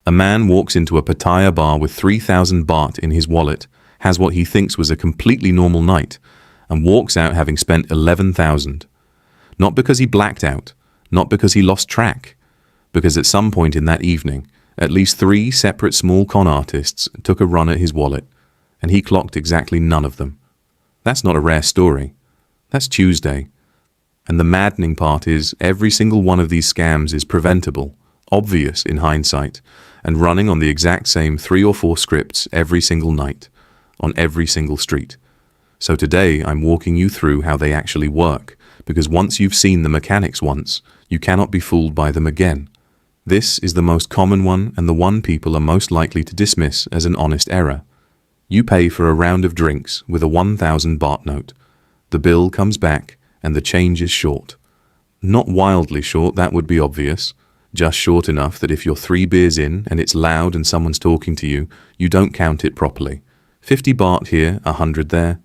A man walks into a Pattaya bar with 3,000 baht in his wallet, has what he thinks was a completely normal night, and walks out having spent 11,000. Not because he blacked out, not because he lost track, because at some point in that evening, at least 3 separate small con artists took a run at his wallet, and he clocked exactly none of them. That's not a rare story. That's Tuesday. And the maddening part is every single one of these scams is preventable, obvious in hindsight, and running on the exact same 3 or 4 scripts every single night, on every single street. So today I'm walking you through how they actually work, because once you've seen the mechanics once, you cannot be fooled by them again. This is the most common one and the one people are most likely to dismiss as an honest error. You pay for a round of drinks with a 1,000 baht note. The bill comes back and the change is short. Not wildly short, that would be obvious. Just short enough that if you're 3 beers in and it's loud and someone's talking to you, you don't count it properly. 50 baht here, 100 there.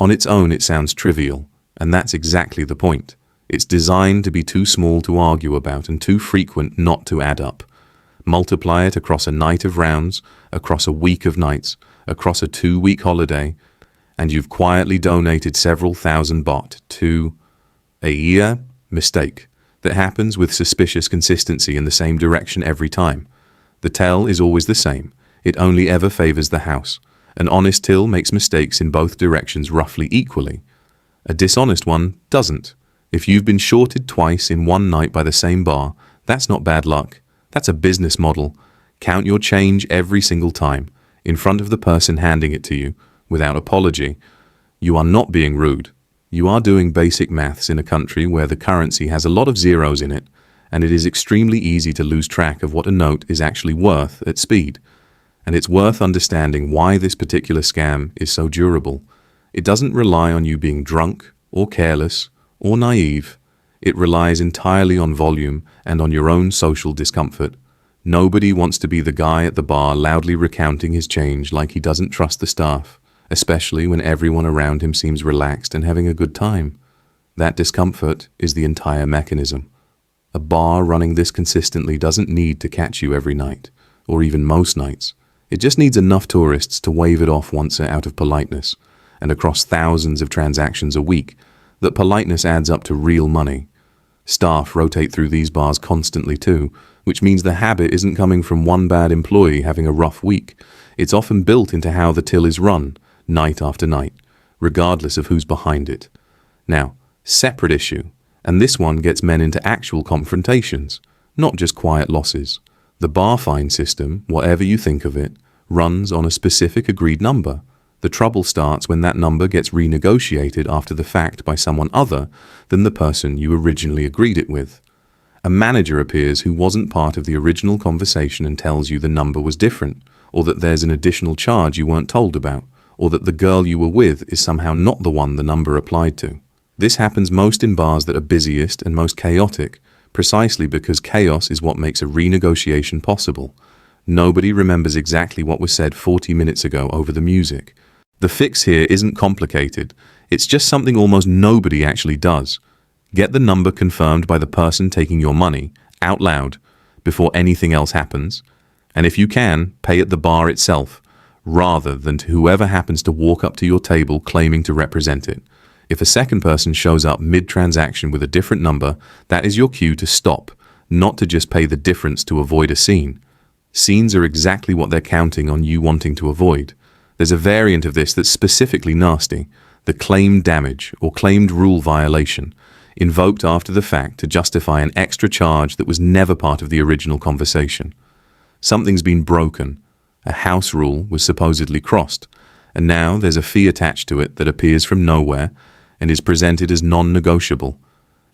On its own it sounds trivial, and that's exactly the point. It's designed to be too small to argue about and too frequent not to add up. Multiply it across a night of rounds, across a week of nights, across a 2-week holiday, and you've quietly donated several thousand baht to a year mistake that happens with suspicious consistency in the same direction every time. The tell is always the same. It only ever favors the house. An honest till makes mistakes in both directions roughly equally. A dishonest one doesn't. If you've been shorted twice in one night by the same bar, that's not bad luck. That's a business model. Count your change every single time, in front of the person handing it to you, without apology. You are not being rude. You are doing basic maths in a country where the currency has a lot of zeros in it, and it is extremely easy to lose track of what a note is actually worth at speed. And it's worth understanding why this particular scam is so durable. It doesn't rely on you being drunk, or careless, or naive. It relies entirely on volume and on your own social discomfort. Nobody wants to be the guy at the bar loudly recounting his change like he doesn't trust the staff, especially when everyone around him seems relaxed and having a good time. That discomfort is the entire mechanism. A bar running this consistently doesn't need to catch you every night, or even most nights. It just needs enough tourists to wave it off once out of politeness, and across thousands of transactions a week, that politeness adds up to real money. Staff rotate through these bars constantly too, which means the habit isn't coming from one bad employee having a rough week. It's often built into how the till is run, night after night, regardless of who's behind it. Now, separate issue, and this one gets men into actual confrontations, not just quiet losses. The bar fine system, whatever you think of it, runs on a specific agreed number. The trouble starts when that number gets renegotiated after the fact by someone other than the person you originally agreed it with. A manager appears who wasn't part of the original conversation and tells you the number was different, or that there's an additional charge you weren't told about, or that the girl you were with is somehow not the one the number applied to. This happens most in bars that are busiest and most chaotic, precisely because chaos is what makes a renegotiation possible. Nobody remembers exactly what was said 40 minutes ago over the music. The fix here isn't complicated. It's just something almost nobody actually does. Get the number confirmed by the person taking your money, out loud, before anything else happens. And if you can, pay at the bar itself, rather than to whoever happens to walk up to your table claiming to represent it. If a second person shows up mid-transaction with a different number, that is your cue to stop, not to just pay the difference to avoid a scene. Scenes are exactly what they're counting on you wanting to avoid. There's a variant of this that's specifically nasty, the claimed damage or claimed rule violation, invoked after the fact to justify an extra charge that was never part of the original conversation. Something's been broken. A house rule was supposedly crossed, and now there's a fee attached to it that appears from nowhere and is presented as non-negotiable.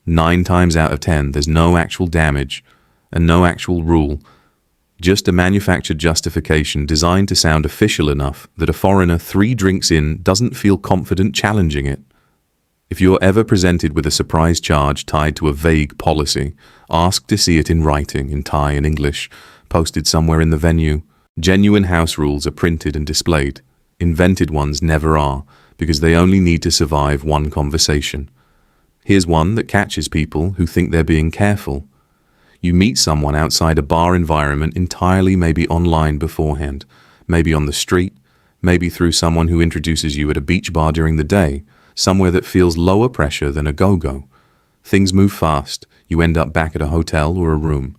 9 times out of 10, there's no actual damage and no actual rule, just a manufactured justification designed to sound official enough that a foreigner 3 drinks in doesn't feel confident challenging it. If you're ever presented with a surprise charge tied to a vague policy, ask to see it in writing, in Thai and English, posted somewhere in the venue. Genuine house rules are printed and displayed. Invented ones never are, because they only need to survive one conversation. Here's one that catches people who think they're being careful. You meet someone outside a bar environment entirely, maybe online beforehand, maybe on the street, maybe through someone who introduces you at a beach bar during the day, somewhere that feels lower pressure than a go-go. Things move fast, you end up back at a hotel or a room,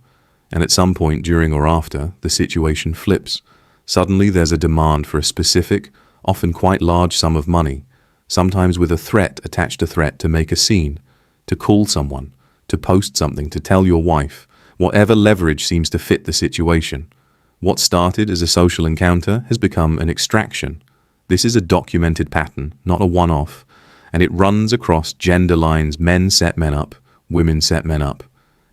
and at some point during or after, the situation flips. Suddenly there's a demand for a specific, often quite large sum of money, sometimes with a threat attached to threat to make a scene, to call someone, to post something, to tell your wife, whatever leverage seems to fit the situation. What started as a social encounter has become an extraction. This is a documented pattern, not a one-off, and it runs across gender lines. Men set men up, women set men up.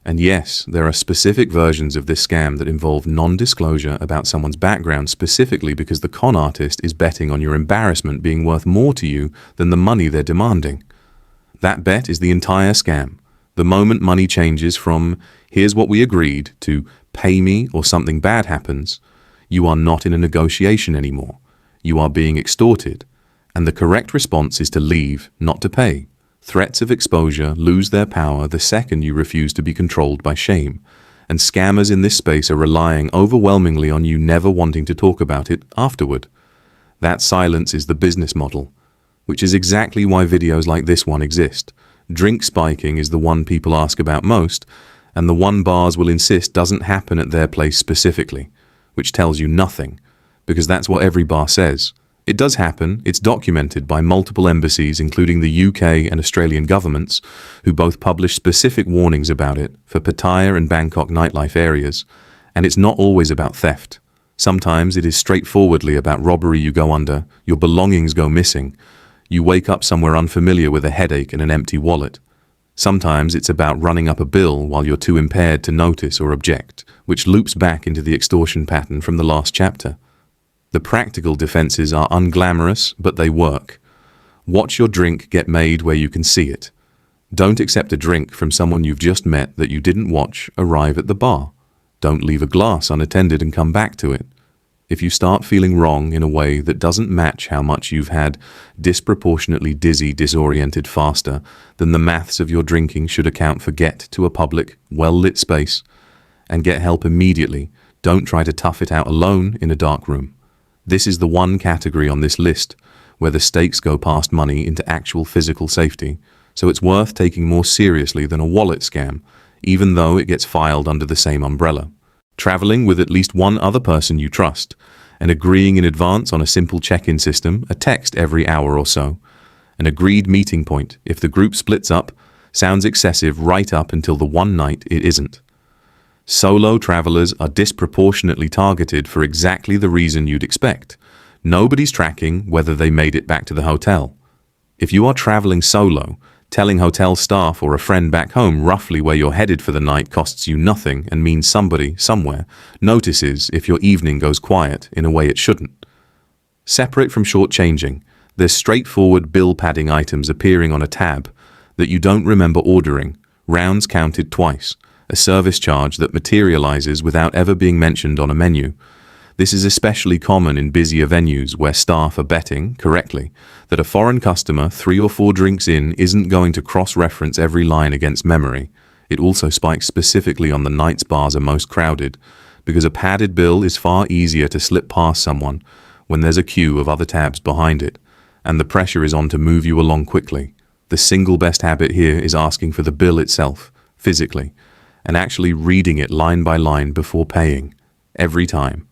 And yes, there are specific versions of this scam that involve non-disclosure about someone's background specifically because the con artist is betting on your embarrassment being worth more to you than the money they're demanding. That bet is the entire scam. The moment money changes from, here's what we agreed, to pay me or something bad happens, you are not in a negotiation anymore. You are being extorted. And the correct response is to leave, not to pay. Threats of exposure lose their power the second you refuse to be controlled by shame. And scammers in this space are relying overwhelmingly on you never wanting to talk about it afterward. That silence is the business model, which is exactly why videos like this one exist. Drink spiking is the one people ask about most, and the one bars will insist doesn't happen at their place specifically, which tells you nothing, because that's what every bar says. It does happen, it's documented by multiple embassies, including the UK and Australian governments, who both publish specific warnings about it for Pattaya and Bangkok nightlife areas, and it's not always about theft. Sometimes it is straightforwardly about robbery. You go under, your belongings go missing, you wake up somewhere unfamiliar with a headache and an empty wallet. Sometimes it's about running up a bill while you're too impaired to notice or object, which loops back into the extortion pattern from the last chapter. The practical defenses are unglamorous, but they work. Watch your drink get made where you can see it. Don't accept a drink from someone you've just met that you didn't watch arrive at the bar. Don't leave a glass unattended and come back to it. If you start feeling wrong in a way that doesn't match how much you've had disproportionately dizzy, disoriented faster than the maths of your drinking should account for, get to a public, well-lit space and get help immediately. Don't try to tough it out alone in a dark room. This is the one category on this list where the stakes go past money into actual physical safety, so it's worth taking more seriously than a wallet scam, even though it gets filed under the same umbrella. Traveling with at least one other person you trust, and agreeing in advance on a simple check-in system, a text every hour or so. An agreed meeting point, if the group splits up, sounds excessive right up until the one night it isn't. Solo travelers are disproportionately targeted for exactly the reason you'd expect. Nobody's tracking whether they made it back to the hotel. If you are traveling solo, telling hotel staff or a friend back home roughly where you're headed for the night costs you nothing and means somebody, somewhere, notices if your evening goes quiet in a way it shouldn't. Separate from short-changing, there's straightforward bill padding items appearing on a tab that you don't remember ordering, rounds counted twice, a service charge that materializes without ever being mentioned on a menu. This is especially common in busier venues where staff are betting, correctly, that a foreign customer 3 or 4 drinks in isn't going to cross-reference every line against memory. It also spikes specifically on the nights bars are most crowded, because a padded bill is far easier to slip past someone when there's a queue of other tabs behind it, and the pressure is on to move you along quickly. The single best habit here is asking for the bill itself, physically, and actually reading it line by line before paying, every time.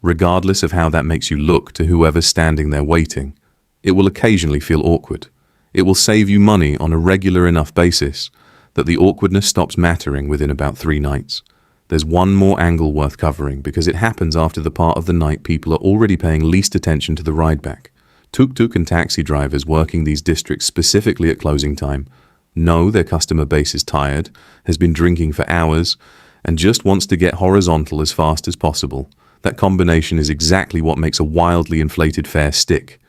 Regardless of how that makes you look to whoever's standing there waiting, it will occasionally feel awkward. It will save you money on a regular enough basis that the awkwardness stops mattering within about 3 nights. There's one more angle worth covering because it happens after the part of the night people are already paying least attention to the ride back. Tuk-tuk and taxi drivers working these districts specifically at closing time know their customer base is tired, has been drinking for hours, and just wants to get horizontal as fast as possible. That combination is exactly what makes a wildly inflated fare stick.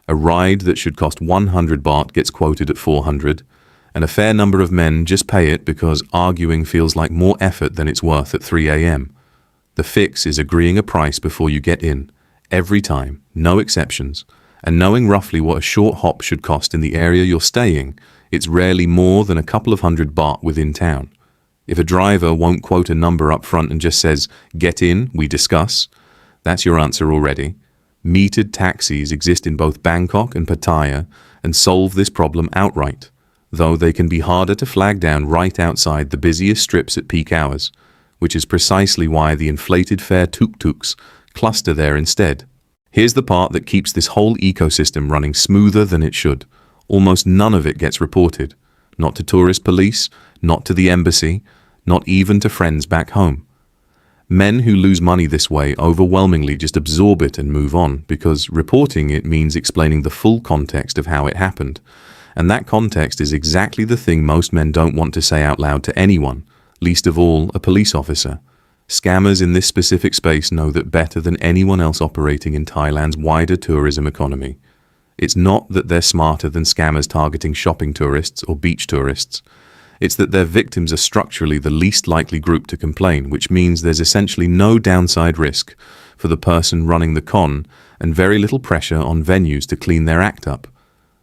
A ride that should cost 100 baht gets quoted at 400, and a fair number of men just pay it because arguing feels like more effort than it's worth at 3 a.m. The fix is agreeing a price before you get in, every time, no exceptions, and knowing roughly what a short hop should cost in the area you're staying. It's rarely more than a couple of 100 baht within town. If a driver won't quote a number up front and just says, "Get in, we discuss," that's your answer already. Metered taxis exist in both Bangkok and Pattaya and solve this problem outright, though they can be harder to flag down right outside the busiest strips at peak hours, which is precisely why the inflated fare tuk-tuks cluster there instead. Here's the part that keeps this whole ecosystem running smoother than it should. Almost none of it gets reported. Not to tourist police, not to the embassy, not even to friends back home. Men who lose money this way overwhelmingly just absorb it and move on, because reporting it means explaining the full context of how it happened. And that context is exactly the thing most men don't want to say out loud to anyone, least of all a police officer. Scammers in this specific space know that better than anyone else operating in Thailand's wider tourism economy. It's not that they're smarter than scammers targeting shopping tourists or beach tourists. It's that their victims are structurally the least likely group to complain, which means there's essentially no downside risk for the person running the con and very little pressure on venues to clean their act up.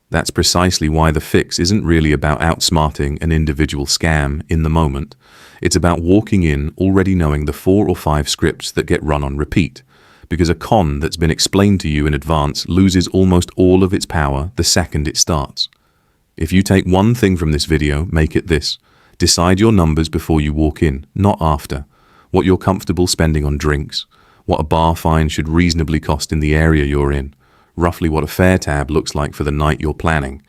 That's precisely why the fix isn't really about outsmarting an individual scam in the moment. It's about walking in already knowing the 4 or 5 scripts that get run on repeat, because a con that's been explained to you in advance loses almost all of its power the second it starts. If you take one thing from this video, make it this. Decide your numbers before you walk in, not after. What you're comfortable spending on drinks, what a bar fine should reasonably cost in the area you're in, roughly what a fare tab looks like for the night you're planning.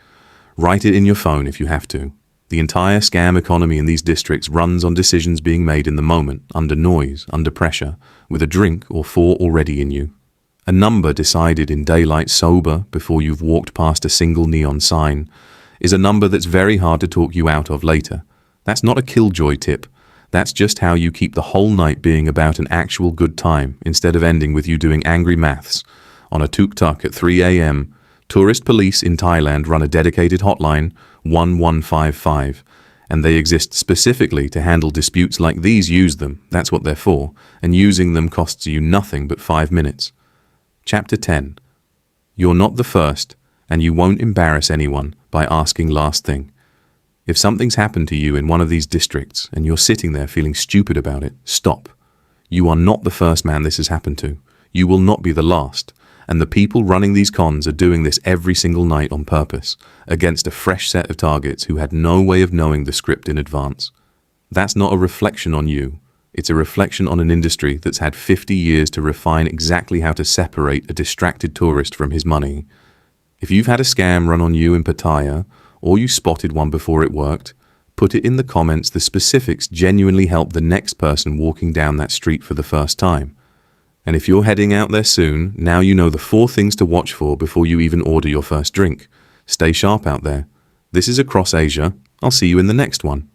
Write it in your phone if you have to. The entire scam economy in these districts runs on decisions being made in the moment, under noise, under pressure, with a drink or 4 already in you. A number decided in daylight sober before you've walked past a single neon sign is a number that's very hard to talk you out of later. That's not a killjoy tip. That's just how you keep the whole night being about an actual good time instead of ending with you doing angry maths. On a tuk-tuk at 3 a.m., tourist police in Thailand run a dedicated hotline, 1155, and they exist specifically to handle disputes like these. Use them, that's what they're for, and using them costs you nothing but 5 minutes. Chapter 10. You're not the first, and you won't embarrass anyone by asking last thing. If something's happened to you in one of these districts and you're sitting there feeling stupid about it, stop. You are not the first man this has happened to. You will not be the last. And the people running these cons are doing this every single night on purpose, against a fresh set of targets who had no way of knowing the script in advance. That's not a reflection on you. It's a reflection on an industry that's had 50 years to refine exactly how to separate a distracted tourist from his money. If you've had a scam run on you in Pattaya, or you spotted one before it worked, put it in the comments. The specifics genuinely help the next person walking down that street for the first time. And if you're heading out there soon, now you know the 4 things to watch for before you even order your first drink. Stay sharp out there. This is Across Asia. I'll see you in the next one.